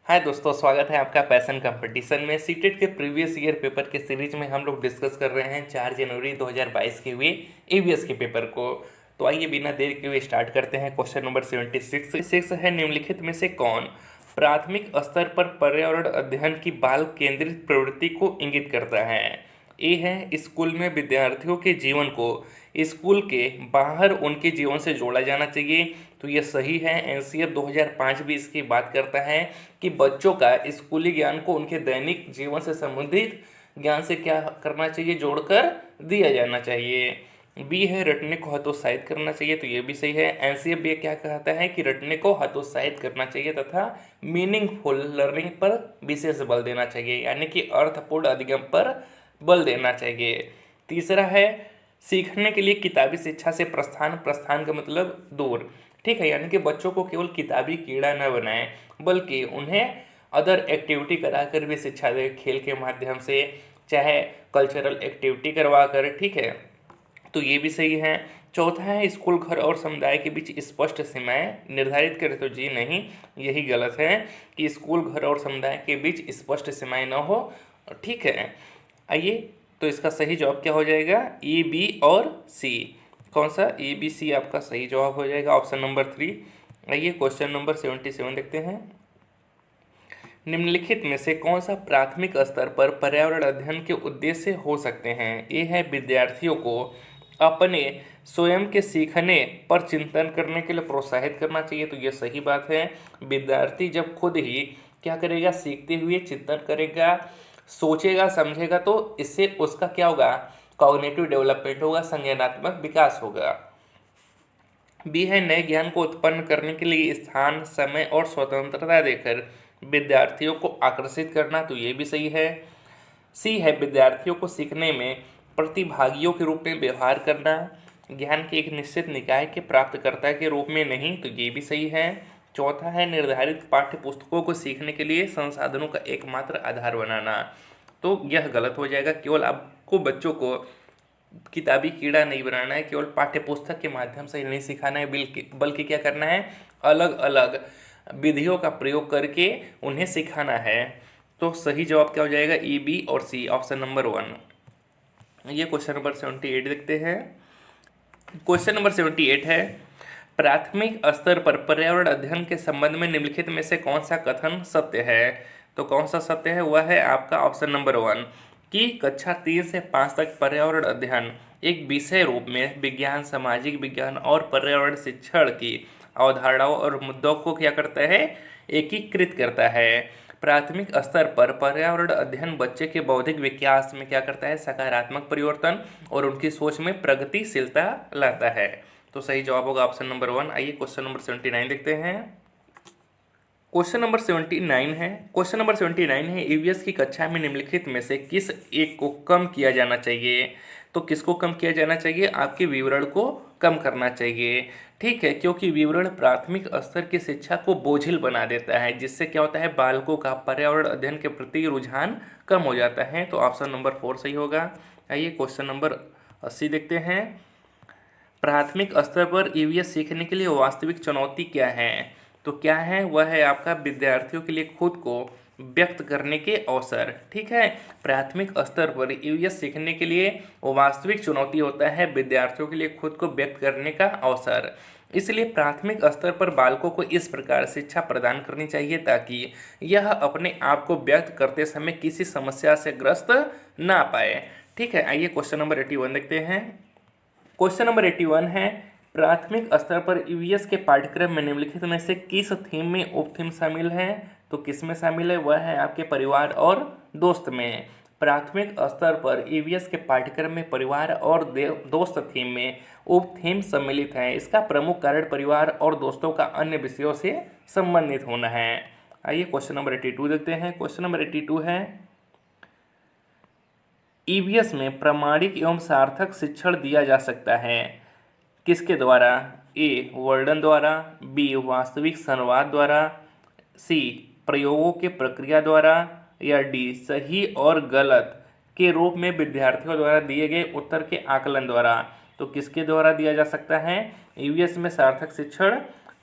हाय दोस्तों, स्वागत है आपका पैशन कंपटीशन में। सीटेट के प्रीवियस ईयर पेपर के सीरीज में हम लोग डिस्कस कर रहे हैं 4 जनवरी 2022 के हुए ईवीएस के पेपर को। तो आइए बिना देर के हुए स्टार्ट करते हैं। क्वेश्चन नंबर 76 है, निम्नलिखित में से कौन प्राथमिक स्तर पर पर्यावरण अध्ययन की बाल केंद्रित प्रवृत्ति को इंगित करता है। ए है, स्कूल में विद्यार्थियों के जीवन को स्कूल के बाहर उनके जीवन से जोड़ा जाना चाहिए। तो ये सही है। एनसीएफ 2005 भी इसकी बात करता है कि बच्चों का स्कूली ज्ञान को उनके दैनिक जीवन से संबंधित ज्ञान से क्या करना चाहिए, जोड़कर दिया जाना चाहिए। बी है, रटने को हतोत्साहित करना चाहिए। तो ये भी सही है। एनसीएफ भी क्या कहता है कि रटने को हतोत्साहित करना चाहिए तथा मीनिंगफुल लर्निंग पर विशेष बल देना चाहिए, यानी कि अर्थपूर्ण अधिगम पर बल देना चाहिए। तीसरा है, सीखने के लिए किताबी शिक्षा से प्रस्थान। प्रस्थान का मतलब दूर, ठीक है, यानी कि बच्चों को केवल किताबी कीड़ा न बनाएं बल्कि उन्हें अदर एक्टिविटी कराकर भी शिक्षा दें, खेल के माध्यम से, चाहे कल्चरल एक्टिविटी करवा कर, ठीक है। तो ये भी सही है। चौथा है, स्कूल घर और समुदाय के बीच स्पष्ट सीमाएं निर्धारित करें। तो जी नहीं, यही गलत है कि स्कूल घर और समुदाय के बीच स्पष्ट सीमाएं न हो, ठीक है। आइए, तो इसका सही जवाब क्या हो जाएगा, ए, बी और सी। कौन सा, ए, बी, सी आपका सही जवाब हो जाएगा, ऑप्शन नंबर 3। आइए क्वेश्चन नंबर 77 देखते हैं। निम्नलिखित में से कौन सा प्राथमिक स्तर पर पर्यावरण अध्ययन के उद्देश्य हो सकते हैं। ए है, विद्यार्थियों को अपने स्वयं के सीखने पर चिंतन करने के लिए प्रोत्साहित करना चाहिए। तो ये सही बात है। विद्यार्थी जब खुद ही क्या करेगा, सीखते हुए चिंतन करेगा, सोचेगा, समझेगा, तो इससे उसका क्या होगा, कॉग्निटिव डेवलपमेंट होगा, संज्ञानात्मक विकास होगा। बी है, नए ज्ञान को उत्पन्न करने के लिए स्थान, समय और स्वतंत्रता देकर विद्यार्थियों को आकर्षित करना। तो ये भी सही है। सी है, विद्यार्थियों को सीखने में प्रतिभागियों के रूप में व्यवहार करना, ज्ञान के एक निश्चित निकाय के प्राप्तकर्ता के रूप में नहीं। तो ये भी सही है। चौथा है, निर्धारित पाठ्य पुस्तकों को सीखने के लिए संसाधनों का एकमात्र आधार बनाना। तो यह गलत हो जाएगा। केवल आपको बच्चों को किताबी कीड़ा नहीं बनाना है, केवल पाठ्य पुस्तक के माध्यम से ही नहीं सिखाना है, बल्कि क्या करना है, अलग अलग विधियों का प्रयोग करके उन्हें सिखाना है। तो सही जवाब क्या हो जाएगा, ई, बी और सी, ऑप्शन नंबर 1। ये क्वेश्चन नंबर 78 देखते हैं। क्वेश्चन नंबर 78 है, प्राथमिक स्तर पर पर्यावरण अध्ययन के संबंध में निम्नलिखित में से कौन सा कथन सत्य है। तो कौन सा सत्य है, वह है आपका ऑप्शन नंबर 1 कि कक्षा 3 से 5 तक पर्यावरण अध्ययन एक विषय रूप में विज्ञान, सामाजिक विज्ञान और पर्यावरण शिक्षण की अवधारणाओं और मुद्दों को क्या करता है, एकीकृत करता है। प्राथमिक स्तर पर पर्यावरण अध्ययन बच्चे के बौद्धिक विकास में क्या करता है, सकारात्मक परिवर्तन और उनकी सोच में प्रगतिशीलता लाता है। तो सही जवाब होगा ऑप्शन नंबर 1। आइए क्वेश्चन नंबर 79 देखते हैं। क्वेश्चन नंबर 79 है, क्वेश्चन नंबर 79 है, ईवीएस की कक्षा में निम्नलिखित में से किस एक को कम किया जाना चाहिए। तो किसको कम किया जाना चाहिए, आपके विवरण को कम करना चाहिए, ठीक है, क्योंकि विवरण प्राथमिक स्तर की शिक्षा को बोझिल बना देता है, जिससे क्या होता है, बालकों का पर्यावरण अध्ययन के प्रति रुझान कम हो जाता है। तो ऑप्शन नंबर 4 सही होगा। आइए क्वेश्चन नंबर 80 देखते हैं। प्राथमिक स्तर पर ईवीएस सीखने के लिए वास्तविक चुनौती क्या है। तो क्या है, वह है आपका विद्यार्थियों के लिए खुद को व्यक्त करने के अवसर, ठीक है। प्राथमिक स्तर पर ईवीएस सीखने के लिए वास्तविक चुनौती होता है विद्यार्थियों के लिए खुद को व्यक्त करने का अवसर। इसलिए प्राथमिक स्तर पर बालकों को इस प्रकार शिक्षा प्रदान करनी चाहिए ताकि यह अपने आप को व्यक्त करते समय किसी समस्या से ग्रस्त ना पाए, ठीक है। आइए क्वेश्चन नंबर 81 देखते हैं। क्वेश्चन नंबर 81 है, प्राथमिक स्तर पर ईवीएस के पाठ्यक्रम में निम्नलिखित में से किस थीम में उप थीम शामिल है। तो किस में शामिल है, वह है आपके परिवार और दोस्त में। प्राथमिक स्तर पर ईवीएस के पाठ्यक्रम में परिवार और दोस्त थीम में उप थीम सम्मिलित है। इसका प्रमुख कारण परिवार और दोस्तों का अन्य विषयों से संबंधित होना है। आइए क्वेश्चन नंबर 82 देखते हैं। क्वेश्चन नंबर 82 है, ईवीएस में प्रामाणिक एवं सार्थक शिक्षण दिया जा सकता है किसके द्वारा, ए, वर्णन द्वारा, बी, वास्तविक संवाद द्वारा, सी, प्रयोगों के प्रक्रिया द्वारा, या डी, सही और गलत के रूप में विद्यार्थियों द्वारा दिए गए उत्तर के आकलन द्वारा। तो किसके द्वारा दिया जा सकता है ईवीएस में सार्थक शिक्षण,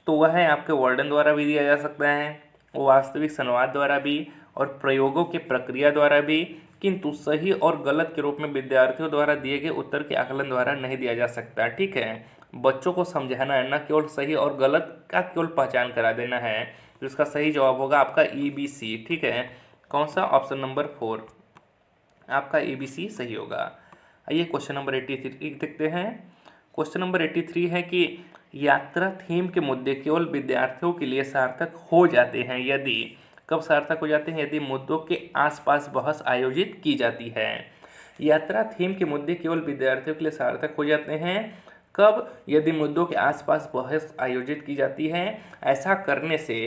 तो वह है आपके वर्णन द्वारा भी दिया जा सकता है, वास्तविक संवाद द्वारा भी और प्रयोगों के प्रक्रिया द्वारा भी, किंतु सही और गलत के रूप में विद्यार्थियों द्वारा दिए गए उत्तर के आकलन द्वारा नहीं दिया जा सकता। ठीक है, बच्चों को समझाना है, न केवल सही और गलत का केवल पहचान करा देना है। तो इसका सही जवाब होगा आपका ABC। ठीक है, कौन सा? ऑप्शन नंबर 4 आपका ABC सही होगा। आइए क्वेश्चन नंबर 83 देखते हैं। क्वेश्चन नंबर 83 है कि यात्रा थीम के मुद्दे केवल विद्यार्थियों के लिए सार्थक हो जाते हैं यदि, कब सार्थक हो जाते हैं? यदि मुद्दों के आसपास बहस आयोजित की जाती है। यात्रा थीम के मुद्दे केवल विद्यार्थियों के लिए सार्थक हो जाते हैं कब? यदि मुद्दों के आसपास बहस आयोजित की जाती है। ऐसा करने से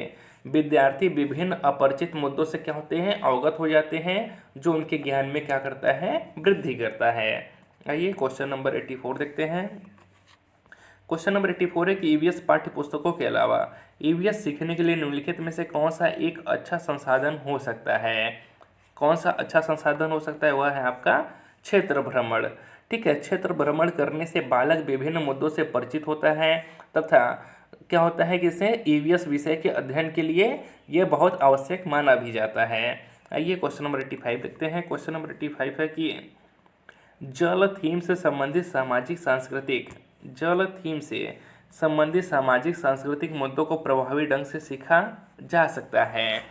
विद्यार्थी विभिन्न अपरिचित मुद्दों से क्या होते हैं? अवगत हो जाते हैं, जो उनके ज्ञान में क्या करता है? वृद्धि करता है। आइए क्वेश्चन नंबर 84 देखते हैं। क्वेश्चन नंबर 84 है कि ईवीएस पाठ्य पुस्तकों के अलावा ईवीएस सीखने के लिए निम्नलिखित में से कौन सा एक अच्छा संसाधन हो सकता है? कौन सा अच्छा संसाधन हो सकता है? वह है आपका क्षेत्र भ्रमण। ठीक है, क्षेत्र भ्रमण करने से बालक विभिन्न मुद्दों से परिचित होता है तथा क्या होता है कि इसे ईवीएस विषय के अध्ययन के लिए यह बहुत आवश्यक माना भी जाता है। आइए क्वेश्चन नंबर 85 देखते हैं। क्वेश्चन नंबर 85 है कि जल थीम से संबंधित सामाजिक सांस्कृतिक मुद्दों को प्रभावी ढंग से सीखा जा सकता है।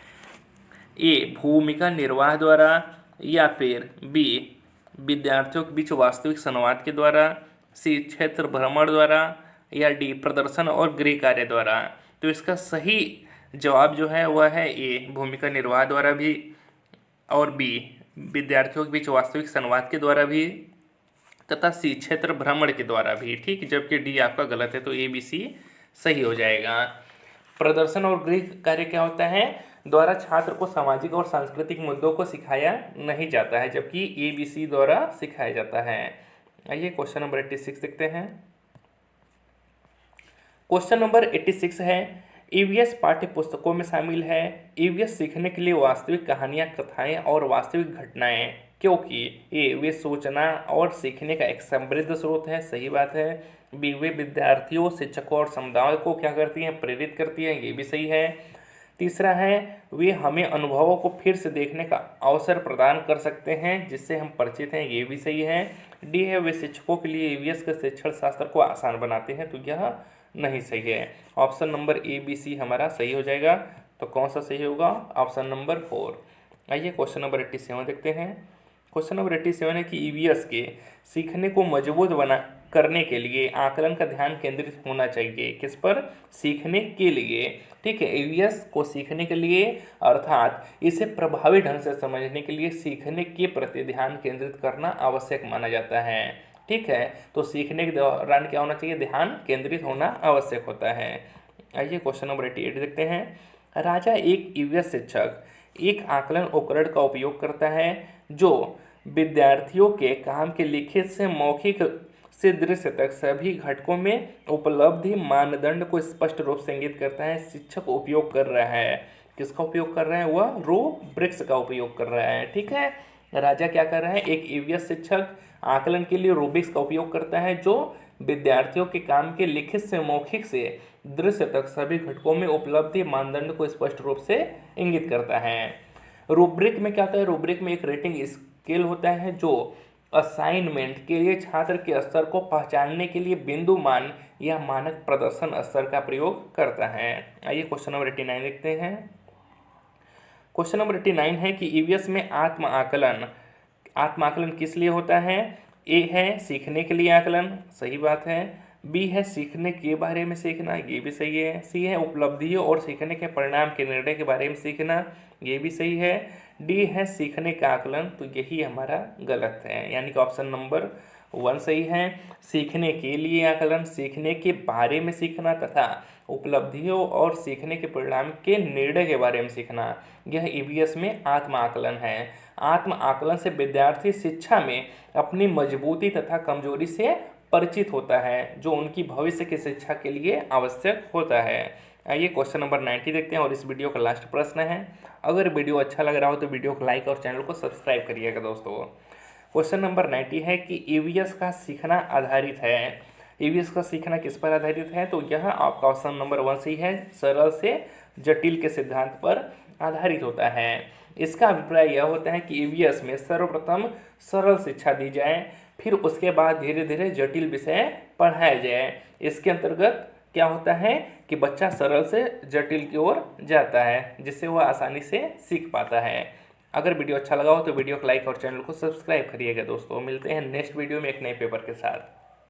ए, भूमिका निर्वाह द्वारा, या फिर बी, विद्यार्थियों के बीच वास्तविक संवाद के द्वारा, सी, क्षेत्र भ्रमण द्वारा, या डी, प्रदर्शन और गृह कार्य द्वारा। तो इसका सही जवाब जो है वह है ए, भूमिका निर्वाह द्वारा भी, और बी, विद्यार्थियों के बीच वास्तविक संवाद के द्वारा भी, तथा सी, क्षेत्र भ्रमण के द्वारा भी। ठीक, जबकि डी आपका गलत है, तो ABC सही हो जाएगा। प्रदर्शन और गृह कार्य क्या होता है? द्वारा छात्र को सामाजिक और सांस्कृतिक मुद्दों को सिखाया नहीं जाता है, जबकि ABC द्वारा सिखाया जाता है। आइए क्वेश्चन नंबर 86 देखते हैं। क्वेश्चन नंबर 86 है, ईवीएस पाठ्य पुस्तकों में शामिल है। ईवीएस सीखने के लिए वास्तविक कहानियाँ, कथाएं और वास्तविक घटनाएं, क्योंकि ए, वे सूचना और सीखने का एक समृद्ध स्रोत है। सही बात है। बी, वे विद्यार्थियों, शिक्षकों और समुदाय को क्या करती हैं? प्रेरित करती हैं। ये भी सही है। तीसरा है, वे हमें अनुभवों को फिर से देखने का अवसर प्रदान कर सकते हैं जिससे हम परिचित हैं। ये भी सही है। डी है, वे शिक्षकों के लिए ईवीएस के शिक्षण शास्त्र को आसान बनाते हैं। तो यह नहीं सही है। ऑप्शन नंबर ABC हमारा सही हो जाएगा। तो कौन सा सही होगा? Option number 4। आइए क्वेश्चन नंबर 87 देखते हैं। क्वेश्चन नंबर 87 है कि ईवीएस के सीखने को मजबूत करने के लिए आकलन का ध्यान केंद्रित होना चाहिए। किस पर? सीखने के लिए। ठीक है, ईवीएस को सीखने के लिए अर्थात इसे प्रभावी ढंग से समझने के लिए सीखने के प्रति ध्यान केंद्रित करना आवश्यक माना जाता है। ठीक है, तो सीखने के दौरान क्या होना चाहिए? ध्यान केंद्रित होना आवश्यक होता है। आइए क्वेश्चन नंबर 88 देखते हैं। राजा एक ईवीएस शिक्षक एक आकलन उपकरण का उपयोग करता है जो विद्यार्थियों के काम के लिखित से मौखिक से दृश्य तक सभी घटकों में उपलब्धि मानदंड को स्पष्ट रूप से इंगित करता है। शिक्षक उपयोग कर रहा है, किसका उपयोग कर रहा है? वह रूब्रिक्स का उपयोग कर रहा है। ठीक है, राजा क्या कर रहा है? एक ईवीएस शिक्षक आकलन के लिए रूब्रिक्स का उपयोग करता है जो विद्यार्थियों के काम के लिखित से मौखिक से दृश्य तक सभी घटकों में उपलब्धि मानदंड को स्पष्ट रूप से इंगित करता है। रूब्रिक में क्या होता है? रूब्रिक में एक रेटिंग स्केल होता है जो असाइनमेंट के लिए छात्र के स्तर को पहचानने के लिए बिंदु मान या मानक प्रदर्शन स्तर का प्रयोग करता है। आइए क्वेश्चन नंबर 89 देखते हैं। क्वेश्चन नंबर 89 है कि ईवीएस में आत्म आकलन किस लिए होता है? ए है सीखने के लिए आकलन, सही बात है। बी है सीखने के बारे में सीखना, ये भी सही है। सी है उपलब्धियों और सीखने के परिणाम के निर्णय के बारे में सीखना, ये भी सही है। डी है सीखने का आकलन, तो यही हमारा गलत है, यानी कि ऑप्शन नंबर 1 सही है। सीखने के लिए आकलन, सीखने के बारे में सीखना तथा उपलब्धियों और सीखने के परिणाम के निर्णय के बारे में सीखना, यह ईवीएस में आत्म आकलन है। आत्म आकलन से विद्यार्थी शिक्षा में अपनी मजबूती तथा कमजोरी से परिचित होता है जो उनकी भविष्य की शिक्षा के लिए आवश्यक होता है। आइए क्वेश्चन नंबर 90 देखते हैं और इस वीडियो का लास्ट प्रश्न है। अगर वीडियो अच्छा लग रहा हो तो वीडियो को लाइक और चैनल को सब्सक्राइब करिएगा दोस्तों। क्वेश्चन नंबर 90 है कि ईवीएस का सीखना आधारित है। ईवीएस का सीखना किस पर आधारित है, तो यह आपका ऑप्शन नंबर 1 सही है, सरल से जटिल के सिद्धांत पर आधारित होता है। इसका अभिप्राय यह होता है कि ईवीएस में सर्वप्रथम सरल शिक्षा दी जाए, फिर उसके बाद धीरे धीरे जटिल विषय पढ़ाया जाए। इसके अंतर्गत क्या होता है कि बच्चा सरल से जटिल की ओर जाता है, जिससे वह आसानी से सीख पाता है। अगर वीडियो अच्छा लगा हो तो वीडियो को लाइक और चैनल को सब्सक्राइब करिएगा दोस्तों। मिलते हैं नेक्स्ट वीडियो में एक नए पेपर के साथ।